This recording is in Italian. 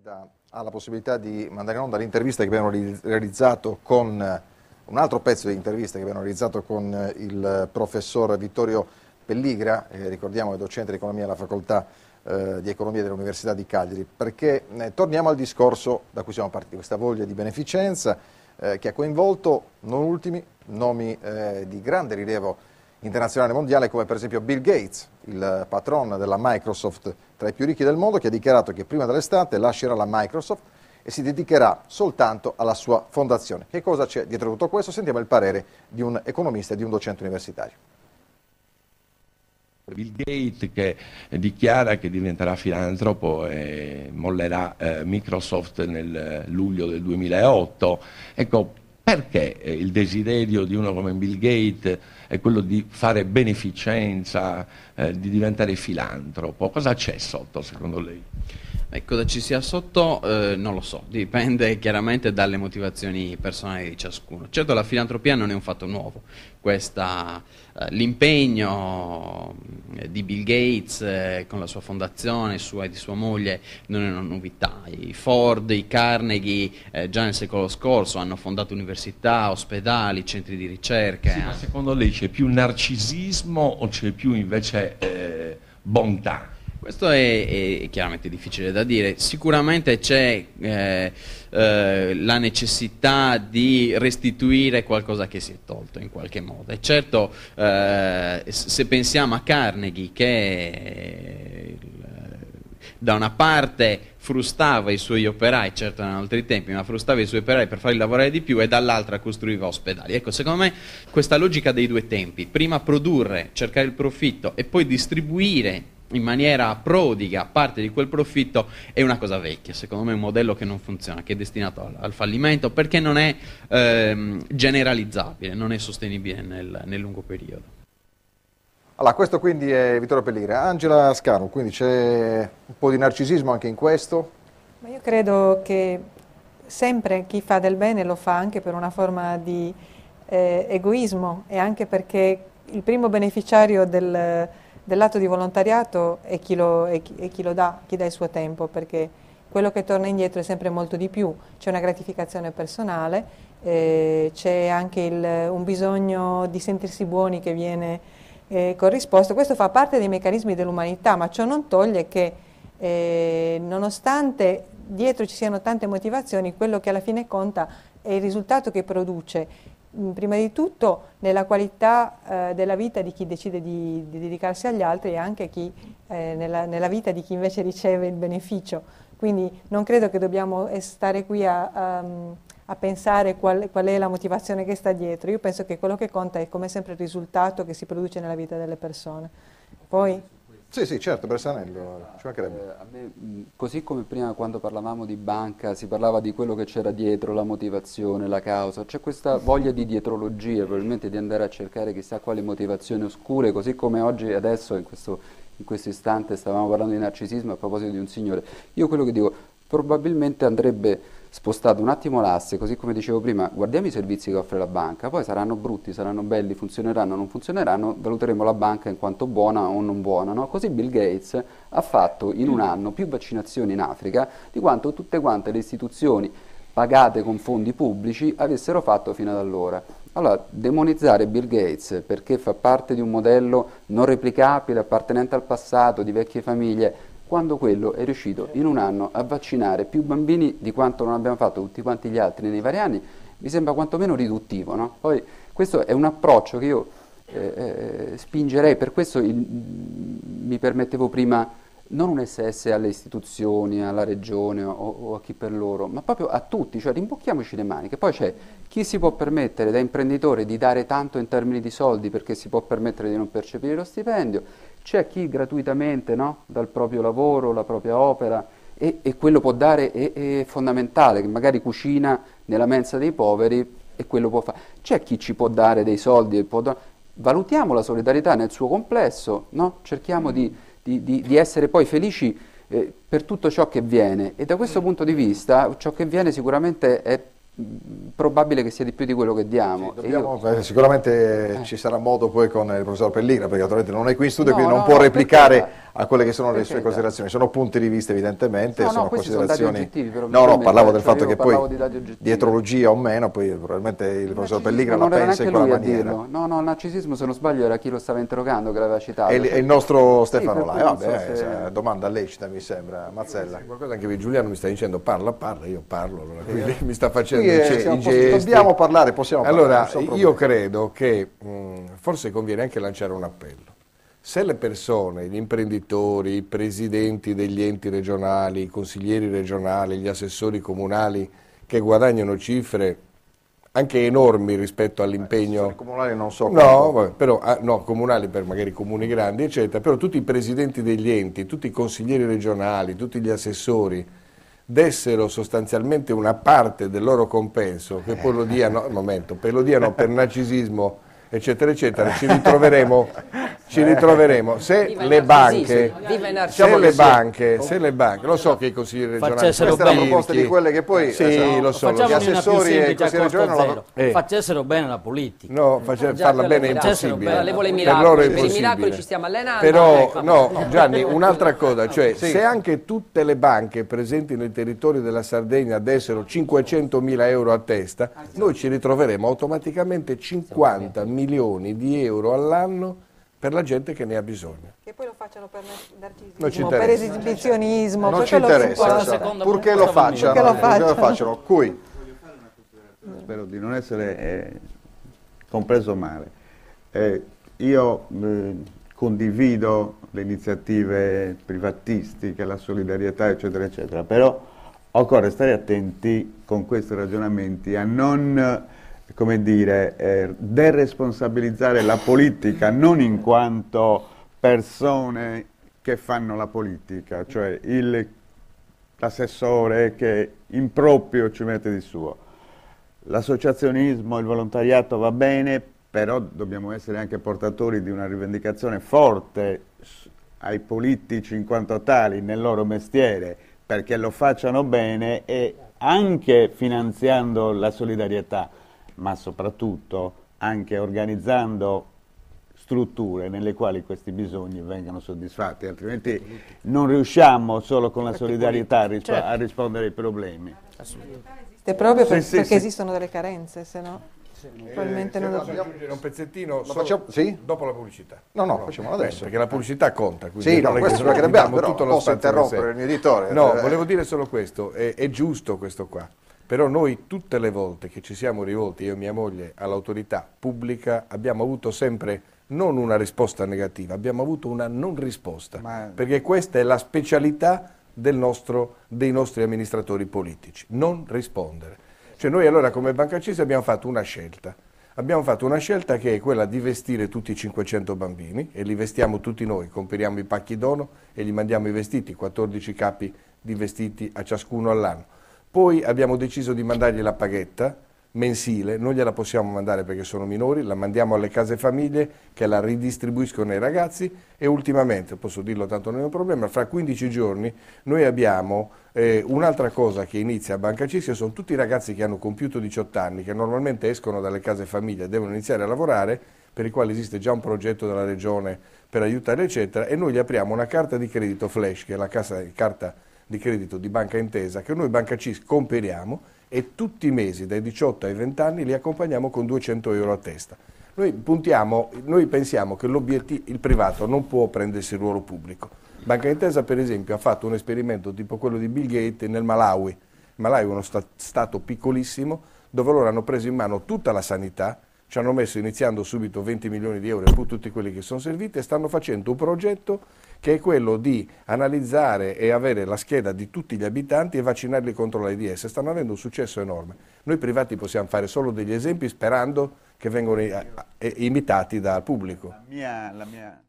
ha la possibilità di mandare in onda l'intervista che abbiamo realizzato con un altro pezzo di intervista che abbiamo realizzato con il professor Vittorio Pelligra, ricordiamo è docente di economia alla facoltà di economia dell'Università di Cagliari, perché torniamo al discorso da cui siamo partiti, questa voglia di beneficenza che ha coinvolto non ultimi nomi di grande rilievo internazionale mondiale come per esempio Bill Gates, il patron della Microsoft, tra i più ricchi del mondo, che ha dichiarato che prima dell'estate lascerà la Microsoft e si dedicherà soltanto alla sua fondazione. Che cosa c'è dietro tutto questo? Sentiamo il parere di un economista e di un docente universitario. Bill Gates che dichiara che diventerà filantropo e mollerà Microsoft nel luglio del 2008. Ecco, perché il desiderio di uno come Bill Gates è quello di fare beneficenza, di diventare filantropo? Cosa c'è sotto, secondo lei? Cosa ci sia sotto non lo so, dipende chiaramente dalle motivazioni personali di ciascuno. Certo, la filantropia non è un fatto nuovo, l'impegno di Bill Gates con la sua fondazione, sua e di sua moglie, non è una novità. I Ford, i Carnegie già nel secolo scorso hanno fondato università, ospedali, centri di ricerca. Sì, ma secondo lei c'è più narcisismo o c'è più invece bontà? Questo è chiaramente difficile da dire. Sicuramente c'è la necessità di restituire qualcosa che si è tolto in qualche modo. E certo, se pensiamo a Carnegie, che da una parte frustava i suoi operai, certo erano altri tempi, ma frustava i suoi operai per farli lavorare di più, e dall'altra costruiva ospedali. Ecco, secondo me questa logica dei due tempi, prima produrre, cercare il profitto e poi distribuire in maniera prodiga parte di quel profitto, è una cosa vecchia. Secondo me è un modello che non funziona, che è destinato al fallimento, perché non è generalizzabile, non è sostenibile nel lungo periodo. Allora, questo quindi è Vittorio Pelligra. Angela Scanu, quindi c'è un po' di narcisismo anche in questo? Ma io credo che sempre chi fa del bene lo fa anche per una forma di egoismo, e anche perché il primo beneficiario dell'atto di volontariato è chi lo dà, chi dà il suo tempo, perché quello che torna indietro è sempre molto di più. C'è una gratificazione personale, c'è anche un bisogno di sentirsi buoni che viene corrisposto. Questo fa parte dei meccanismi dell'umanità, ma ciò non toglie che nonostante dietro ci siano tante motivazioni, quello che alla fine conta è il risultato che produce, prima di tutto nella qualità della vita di chi decide di dedicarsi agli altri, e anche nella vita di chi invece riceve il beneficio. Quindi non credo che dobbiamo stare qui a pensare qual è la motivazione che sta dietro. Io penso che quello che conta è, come sempre, il risultato che si produce nella vita delle persone. Poi... Sì, certo, Bersanello, ci mancherebbe. A me, così come prima quando parlavamo di banca si parlava di quello che c'era dietro, la motivazione, la causa, c'è questa voglia di dietrologia, probabilmente di andare a cercare chissà quali motivazioni oscure, così come oggi, adesso, in questo istante stavamo parlando di narcisismo a proposito di un signore. Io quello che dico, probabilmente andrebbe spostato un attimo l'asse, così come dicevo prima, guardiamo i servizi che offre la banca, poi saranno brutti, saranno belli, funzioneranno o non funzioneranno, valuteremo la banca in quanto buona o non buona, no? Così Bill Gates ha fatto in un anno più vaccinazioni in Africa di quanto tutte quante le istituzioni pagate con fondi pubblici avessero fatto fino ad allora. Allora, demonizzare Bill Gates perché fa parte di un modello non replicabile, appartenente al passato, di vecchie famiglie, quando quello è riuscito in un anno a vaccinare più bambini di quanto non abbiamo fatto tutti quanti gli altri nei vari anni, mi sembra quantomeno riduttivo, no? Poi questo è un approccio che io spingerei, per questo mi permettevo prima non un SS alle istituzioni, alla regione o a chi per loro, ma proprio a tutti, cioè rimbocchiamoci le maniche. Poi c'è chi si può permettere da imprenditore di dare tanto in termini di soldi perché si può permettere di non percepire lo stipendio, c'è chi gratuitamente, no, dal proprio lavoro, la propria opera, e quello può dare, è fondamentale, che magari cucina nella mensa dei poveri e quello può fare. C'è chi ci può dare dei soldi, valutiamo la solidarietà nel suo complesso, no? Cerchiamo di essere poi felici per tutto ciò che viene, e da questo punto di vista ciò che viene sicuramente è probabile che sia di più di quello che diamo. Sì, sicuramente ci sarà modo poi con il professor Pelligra, perché naturalmente non è qui in studio, quindi non può replicare a quelle che sono le sue considerazioni. Sono punti di vista evidentemente, No, sono questi sono dati considerazioni. oggettivi, però No, parlavo del cioè, fatto io che parlavo poi di dati oggettivi. dietrologia o meno, poi probabilmente il professor Pelligra la Non era pensa in neanche quella lui a maniera. dirlo. No, no, il narcisismo, se non sbaglio, era chi lo stava interrogando che l'aveva citato. È il nostro Stefano per Lai. cui non so Vabbè, se- domanda lecita mi sembra, Mazzella. Qualcosa anche Giuliano mi sta dicendo parla, io parlo, allora, quindi mi sta facendo Qui i gesti. dobbiamo parlare, possiamo parlare. Allora, non sono io problemi. credo che forse conviene anche lanciare un appello. Se le persone, gli imprenditori, i presidenti degli enti regionali, i consiglieri regionali, gli assessori comunali che guadagnano cifre anche enormi rispetto all'impegno... I comunali non so No, quanto. vabbè, però no, comunali per magari comuni grandi, eccetera, però tutti i presidenti degli enti, tutti i consiglieri regionali, tutti gli assessori dessero sostanzialmente una parte del loro compenso, che poi lo diano, poi lo diano per narcisismo, eccetera, eccetera, ci ritroveremo se Viva il le banche, narcisismo, viva il se le banche, lo so che i consiglieri regionali Facessero sono Questa è la bene. proposta di quelle che poi Sì, lo so, lo so. gli Facciamone una più assessori e i semplice a consiglieri costo regionali non zero. la- Facessero bene la politica. No, farla bene è Facessero impossibile. bene. Lei vuole i Per miracoli, loro è per i miracoli impossibile. ci stiamo allenando. Però, ecco. no, Gianni, un'altra cosa, cioè se anche tutte le banche presenti nel territorio della Sardegna dessero 500.000 euro a testa, noi ci ritroveremo automaticamente 50 milioni di euro all'anno per la gente che ne ha bisogno. Che poi lo facciano per Non ci narcisismo, per interessa. esibizionismo, non per ci quello che interessa, vuole. la seconda purché lo proposta facciano, Purché lo purché lo facciano. facciano. Cui Spero di non essere compreso male. Io condivido le iniziative privatistiche, la solidarietà, eccetera, eccetera, però occorre stare attenti con questi ragionamenti a non, come dire, deresponsabilizzare la politica, non in quanto persone che fanno la politica, cioè l'assessore che in proprio ci mette di suo. L'associazionismo, il volontariato va bene, però dobbiamo essere anche portatori di una rivendicazione forte ai politici in quanto tali nel loro mestiere, perché lo facciano bene e anche finanziando la solidarietà, ma soprattutto anche organizzando strutture nelle quali questi bisogni vengano soddisfatti, altrimenti non riusciamo solo con la solidarietà a rispondere ai problemi. È proprio Sì, perché sì. esistono delle carenze, se no probabilmente non lo Posso aggiungere un pezzettino solo facciamo? Sì? dopo la pubblicità. No, facciamolo adesso. Perché la pubblicità conta. quindi Sì, no, non è questo che perché diamo abbiamo, però tutto lo posso spazio per interrompere sé. il mio editore. No, volevo dire solo questo, è giusto questo qua, però noi tutte le volte che ci siamo rivolti, io e mia moglie, all'autorità pubblica, abbiamo avuto sempre non una risposta negativa, abbiamo avuto una non risposta, perché questa è la specialità dei nostri amministratori politici, non rispondere. Cioè noi allora come Banca Acesi abbiamo fatto una scelta. Abbiamo fatto una scelta che è quella di vestire tutti i 500 bambini e li vestiamo tutti noi, comperiamo i pacchi dono e gli mandiamo i vestiti, 14 capi di vestiti a ciascuno all'anno. Poi abbiamo deciso di mandargli la paghetta mensile, non gliela possiamo mandare perché sono minori, la mandiamo alle case famiglie che la ridistribuiscono ai ragazzi e ultimamente, posso dirlo tanto non è un problema, fra 15 giorni noi abbiamo un'altra cosa che inizia a Banca Acesi, sono tutti i ragazzi che hanno compiuto 18 anni, che normalmente escono dalle case famiglie e devono iniziare a lavorare, per i quali esiste già un progetto della Regione per aiutare eccetera, e noi gli apriamo una carta di credito Flash, che è la carta di credito di Banca Intesa, che noi Banca Acesi comperiamo e tutti i mesi dai 18 ai 20 anni li accompagniamo con 200 euro a testa. Noi pensiamo che il privato non può prendersi il ruolo pubblico. Banca Intesa per esempio ha fatto un esperimento tipo quello di Bill Gates nel Malawi. Il Malawi è uno stato piccolissimo dove loro hanno preso in mano tutta la sanità, ci hanno messo iniziando subito 20 milioni di euro e poi tutti quelli che sono serviti e stanno facendo un progetto che è quello di analizzare e avere la scheda di tutti gli abitanti e vaccinarli contro l'AIDS. Stanno avendo un successo enorme. Noi privati possiamo fare solo degli esempi sperando che vengano imitati dal pubblico. La mia